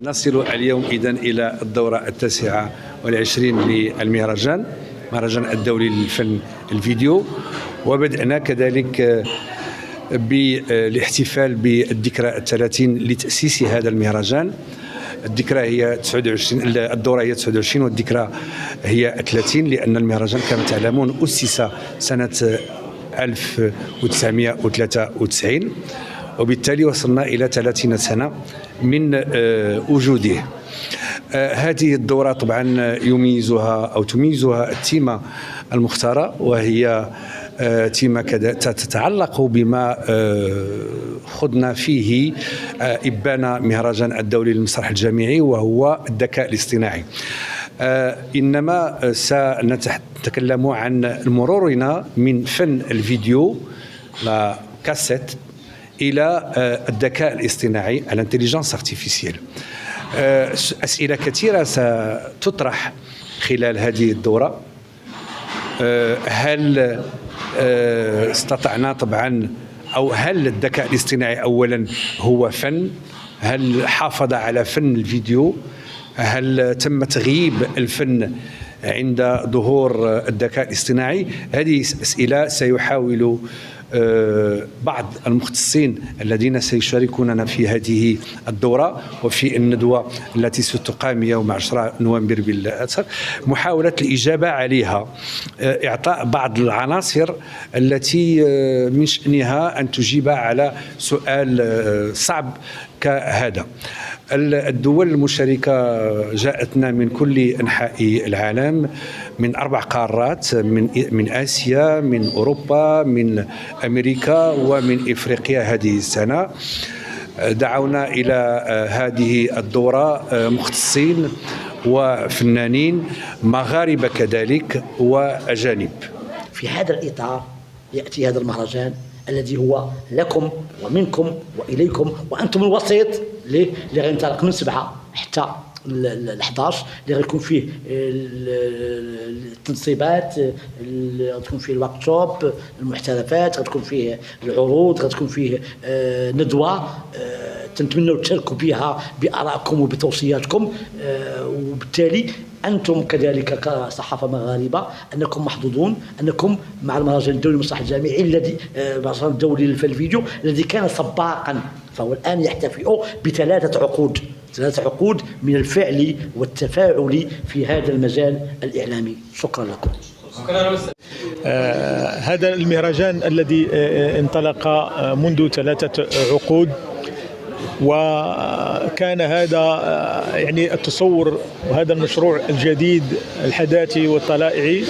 نصل اليوم إذن إلى الدورة 29 للمهرجان، مهرجان الدولي للفن الفيديو، وبدأنا كذلك بالاحتفال بالذكرى 30 لتأسيس هذا المهرجان. الذكرى هي 29، الدورة هي 29 والذكرى هي 30، لأن المهرجان كما تعلمون أسس سنة 1993، وبالتالي وصلنا إلى 30 سنة من وجوده. هذه الدورة طبعا تميزها التيمة المختارة، وهي تيمة تتعلق بما خضنا فيه إبان مهرجان الدولي للمسرح الجامعي، وهو الذكاء الاصطناعي. إنما سنتكلم عن مرورنا من فن الفيديو لا كاسيت إلى الذكاء الاصطناعي، الانتليجنس ارتيفيسيال. أسئلة كثيرة ستطرح خلال هذه الدورة. هل استطعنا طبعا، أو هل الذكاء الاصطناعي أولا هو فن؟ هل حافظ على فن الفيديو؟ هل تم تغييب الفن عند ظهور الذكاء الاصطناعي؟ هذه أسئلة سيحاول بعض المختصين الذين سيشاركوننا في هذه الدورة وفي الندوة التي ستقام يوم 10 نوفمبر بالأسف محاولة الإجابة عليها، إعطاء بعض العناصر التي من شأنها أن تجيب على سؤال صعب كهذا. الدول المشاركة جاءتنا من كل أنحاء العالم، من 4 قارات، من آسيا، من أوروبا، من أمريكا، ومن إفريقيا. هذه السنة دعونا إلى هذه الدورة مختصين وفنانين مغاربة كذلك وأجانب. في هذا الإطار يأتي هذا المهرجان الذي هو لكم ومنكم وإليكم، وأنتم الوسيط اللي غينطلق من 7 حتى ال 11 اللي غيكون فيه التنصيبات، غتكون فيه الوركشوب، المحترفات، غتكون فيه العروض، غتكون فيه ندوة تنتمنوا تشاركوا بها بآرائكم وبتوصياتكم. وبالتالي أنتم كذلك كصحافة مغاربة أنكم محظوظون أنكم مع المهرجان الدولي للمسرح الجامعي الذي المهرجان الدولي للفن الفيديو الذي كان سباقا، فهو الآن يحتفئ ب3 عقود، 3 عقود من الفعل والتفاعل في هذا المجال الإعلامي. شكرا لكم. هذا المهرجان الذي انطلق منذ 3 عقود، وكان هذا يعني التصور وهذا المشروع الجديد الحداثي والطلائعي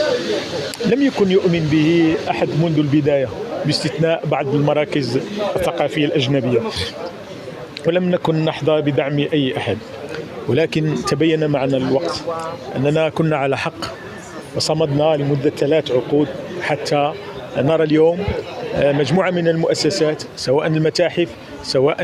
لم يكن يؤمن به أحد منذ البداية، باستثناء بعض المراكز الثقافية الأجنبية، ولم نكن نحظى بدعم أي أحد. ولكن تبين معنا الوقت أننا كنا على حق، وصمدنا لمدة 3 عقود حتى نرى اليوم مجموعة من المؤسسات، سواء المتاحف، سواء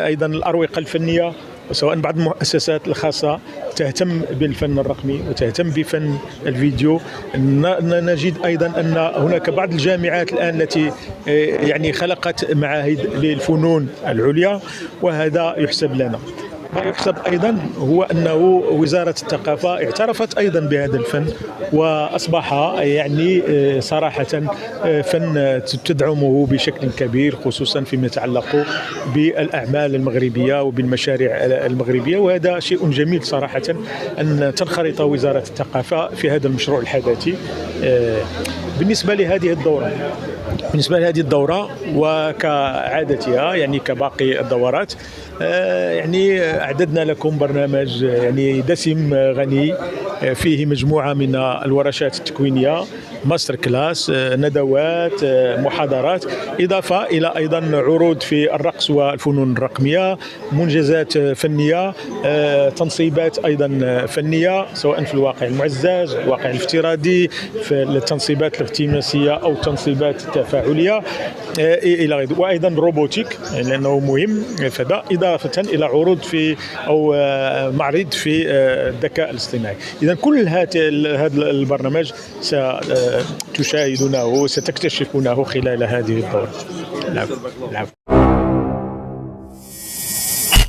أيضا الأروقة الفنية، وسواء بعض المؤسسات الخاصة تهتم بالفن الرقمي وتهتم بفن الفيديو. نجد أيضا أن هناك بعض الجامعات الآن التي يعني خلقت معاهد للفنون العليا، وهذا يحسب لنا. ما يحسب أيضا هو أنه وزارة الثقافة اعترفت أيضا بهذا الفن، وأصبح يعني صراحة فن تدعمه بشكل كبير، خصوصا فيما يتعلق بالأعمال المغربية وبالمشاريع المغربية. وهذا شيء جميل صراحة أن تنخرط وزارة الثقافة في هذا المشروع الحداثي. بالنسبة لهذه الدورة وكعادتها يعني كباقي الدورات، يعني أعددنا لكم برنامج يعني دسم غني فيه مجموعة من الورشات التكوينية، ماستر كلاس، ندوات، محاضرات، إضافة إلى أيضا عروض في الرقص والفنون الرقمية، منجزات فنية، تنصيبات أيضا فنية سواء في الواقع المعزز، الواقع الافتراضي، في التنصيبات الارتماسية أو التنصيبات التفاعلية إلى غيره، وأيضا روبوتيك لأنه مهم فدا، إضافة إلى عروض في أو معرض في الذكاء الاصطناعي. إذا كل هذا البرنامج ستشاهدونه وستكتشفونه خلال هذه الدورة.